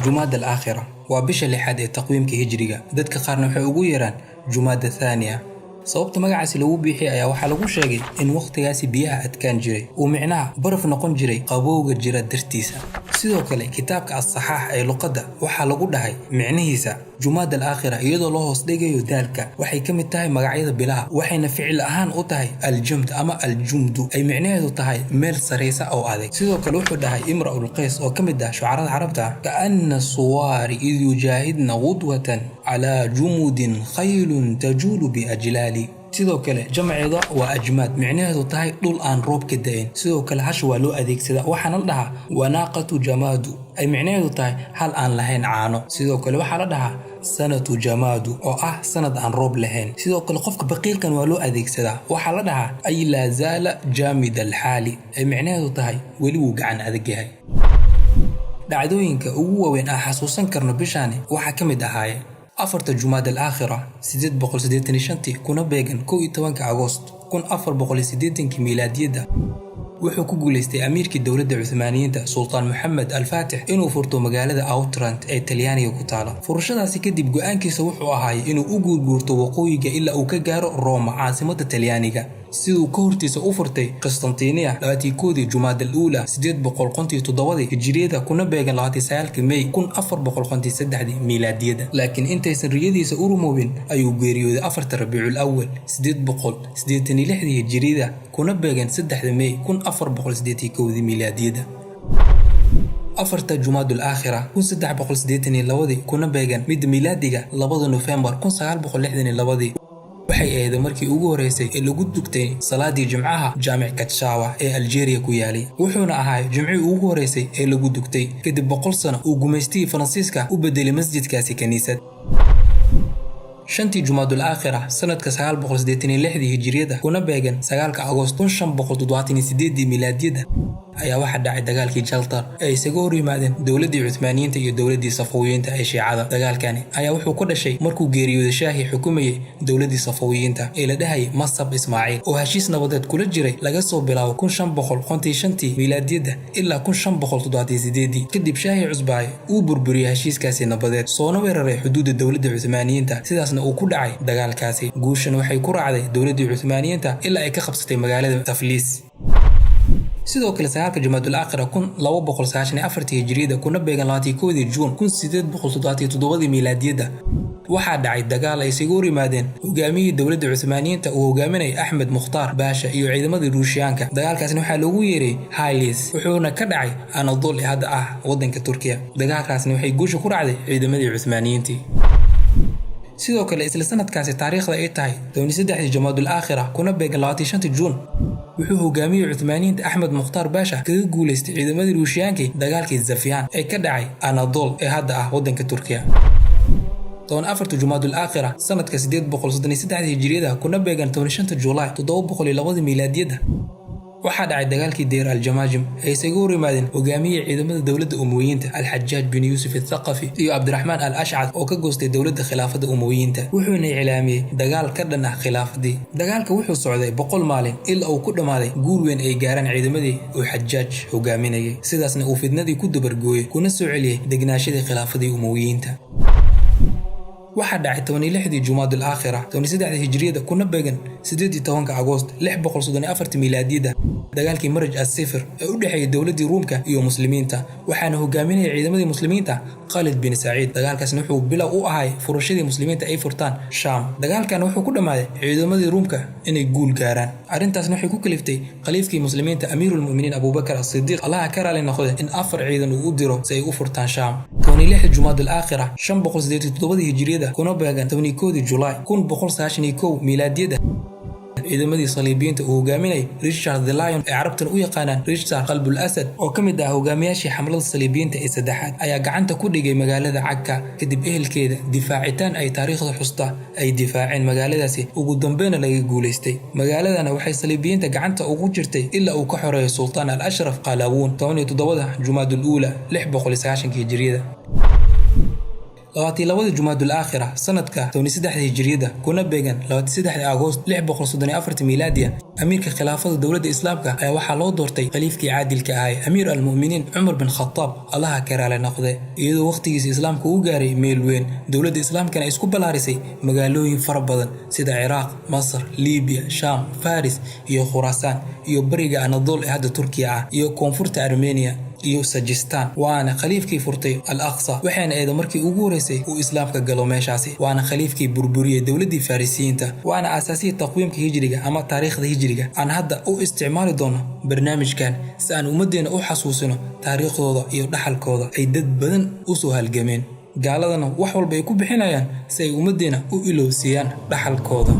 جماد الآخرة وبش لحد التقويم كهجرية dadka qaarna waxay ugu yeeraan Jumada Thaniya sababta magacaasi lagu bixiyay ayaa waxa lagu sheegay in waqtigaasi biyaha adkaan jiray oo micnaha baraf noqon jiray qabowga jira dartiisa sidoo kale kitaabka as-saxaax ee luqadda waxa lagu dhahay micnihiisa Jumada al-Aakhira iyadoo loo hoos dhigayo daalka waxay kamid tahay magacyada bilaha waxayna ficil ahaan u tahay al-jumd ama al-jumdu ay micnaheedu tahay meel sareysa oo adag sidoo kale wuxuu dhahay Imra'ul Qays oo kamid ah shucarada carabta kaana suwari id yujahidna qudwatan ala jumudin khaylun tajulu bi ajlali sidoo kale jamceeda waa ajmaad micnaheedu tahay dhul aan roob ka da'in sidoo kale hash waa loo adeegsadaa waxaana la dhahaa wanaaqatu jamaadu ay micnaheedu tahay hal aan lahayn caano sidoo kale waxa la dhahaa sanatu jamaadu oo ah sanad aan roob lahayn sidoo kale qofka baqiilkan waa loo adeegsadaa waxa la dhahaa ay la zaala jamid al-hali ay micnaheedu tahay wali uu gacan adag yahay dhacdooyinka ugu waaweyn ah xasuusan karno bishaani waxa kamid ahaayeen afarta Jumada al-Aakhira 885 kuna beegan 11 Agoost 1480 miilaadiyada wuxuu ku guuleystay amiirkii dawladda Cuthmaaniyiinta Sultan Muhammad al-Fatih inuu furto magaalada Outrant ee Talyaaniga ku taala furashadaasi kadib go'aankiisa wuxuu ahaa inuu u guurguurto waqooyiga ilaa uu ka gaaro Roma caasimadda Talyaaniga sidoo ka hortiisa u furtay Constantinople 21 Jumada al-Ula 857 hijriyada kuna beegan 29 May 1453 miilaadiyada laakiin intaysan riyadiisa u rumoobin ayuu geeriyooday 4 Rabiicul Awwal 886 hijriyada kuna beegan 3 May 1481 miilaadiyada afarta Jumada al-Aakhira 1382 kuna beegan mid miilaadiga 2 November 1962 waxay ahayd markii ugu horeysay ee lagu dugtay salaadii jimcaha jaamic Katshawa ee Algeria ku yaalay wuxuuna ahaa jimcii ugu horeysay ee lagu dugtay kadib 100 sano uu gumeystay Faransiiska u bedelay masjidkaasi kaniisad shantii Jumada al-Aakhira sanadka 986 hijriyada kuna beegan 9 Agoost 1578 miilaadiyada ayaa waxa dhacay dagaalkii Jaltar ay isaga hor yimaadeen dawladdii Cuthmaaniyiinta iyo dawladdii Safawiyiinta ee Shiicada dagaalkani ayaa wuxuu ku dhashay markuu geeriyooday shaahi xukumayay dawladdii Safawiyiinta ee la dhahay Masab Ismaaciil oo heshiis nabadeed kula jiray laga soo bilaabo 1555 miilaadiyada ilaa 1578 kadib shaahi cusbaaye uu burburiyay heshiiskaasi nabadeed soona weeraray xuduudda dawladda Cuthmaaniyiinta sidaasna uu ku dhacay dagaalkaasi guushan waxay ku raacday dawladdii Cuthmaaniyiinta ilaa ay ka qabsatay magaalada Tafliis sidoo kale 9 Jumada al-Aakhira 1294 hijriyada kuna beegan 21 Juun 1877 miilaadiyada waxaa dhacay dagaal ay isaga hor yimaadeen hogaamiyihii dawladda Cuthmaaniyiinta oo hogaaminayay Ahmed Mukhtar Baasha iyo ciidamadii Ruushiyaanka dagaalkaasna waxaa loogu yeeray Halis wuxuuna ka dhacay Anadol ee hadda ah wadanka Turkiya dagaalkaasna waxay guusha ku raacday ciidamadii Cuthmaaniyiinta sidoo kale isla sanadkaasi taariikhda ay tahay 13 Jumada al-Aakhira kuna beegan 25 Juun wuxuu hogaamiyay Cuthmaaniyiinta Ahmed Mukhtar Baasha kaga guuleystay ciidamadii Ruushiyaanka dagaalkii Zafyan ee ka dhacay Anadol ee hadda ah wadanka Turkiya 14 Jumada al-Aakhira sanadka 833 hijriyada kuna beegan 15 Juulaay 702 miilaadiyada waxaa dhacay dagaalkii Deir al-Jamajim ay isaga hor yimaadeen hogaamiyay ciidamada dawladda Umayyiinta al-Hajjaj bin Yusuf al-Thaqafi iyo Abdurrahman al-Ash'ad oo ka goostay dawladda khilaafada Umayyiinta wuxuuna cilaamiyay dagaal ka dhan ah khilaafadii dagaalka wuxuu socday 100 maalin ilaa uu ku dhamaaday guul weyn ay gaaraan ciidamadii oo Hajjaj hogaaminayay sidaasna uu fidnadii ku dabargooyay kuna soo celiyay degnaashadii khilaafadii Umayyiinta waxaa dhacay 16 Jumada al-Aakhira 13 hijriyada kuna beegan 18 Agoost 634 miilaadiyada dagaalkii Marj as-Sifr ee u dhaxeeyay dawladdii Ruumka iyo muslimiinta waxaana hogaaminayay ciidamadii muslimiinta Khalid bin Saciid dagaalkaasna wuxuu bilow u ahaa furashadii muslimiinta ay furtaan Sham dagaalkan wuxuu ku dhamaaday ciidamadii Ruumka inay guul gaaraan arintaasna waxay ku kaliftay khaliifkii muslimiinta Amiirul Mu'miniin Abu Bakr as-Siddiq Allah ka raali noqday in afar ciidan uu u diro si ay u furtaan Sham 16 Jumada al-Aakhira 587 hijriyada kuna beegan 11 Juulaay 1991 miilaadiyada ciidamadii saliibiyiinta uu hogaaminayay Richard the Lion ee carabtan u yaqaanaan Richard qalbul asad oo ka mid ah hogaamiyaashii xamlada saliibiyiinta ee saddexaad ayaa gacanta ku dhigay magaalada Cagka kadib ehelkeeda difaacitaan ay taariikhda xusta ay difaaceen magaaladaasi ugu dambeyn laga guuleystay. magaaladana waxay saliibiyiinta gacanta ugu jirtay ilaa uu ka xoreeyay Sultaan al-Ashraf Qalawun 17 Jumaadul Uula 690 hijriyada. 22 Jumaadul Aakhira sanadka 23 hijriyada kuna beegan 23 Agoost 634 miilaadiya amiirka khilaafada dawladda islaamka ayaa waxaa loo doortay khaliifkii caadilka ahaa amiir al-mu'miniin Umar bin Khattab allaha karaale noqde iyadoo waqtigiisa islaamka uu gaaray meel weyn. dawladda islaamkana isku balaarisay magaalooyin fara badan sida Ciraaq, Masar, Liibiya, Shaam, Faris iyo Khuraasaan iyo bariga Anadol ee hadda Turkiga ah iyo koonfurta Armenia iyo Sajistan. waana khaliifkii furtay al-Aqsa waxaana eedo markii ugu horeysay uu islaamka galo meeshaasi. waana khaliifkii burburiyay dawladdii Farisiyiinta waana asaasiyay taqwiimka hijriga ama taariikhda hijriga aan hadda u isticmaali doono barnaamijkan si aan ummadeena u xasuusino taariikhdooda iyo dhaxalkooda ay dad badan u soo halgameen. gaaladana wax walba ay ku bixinayaan si ay ummadeena u ilowsiyaan dhaxalkooda.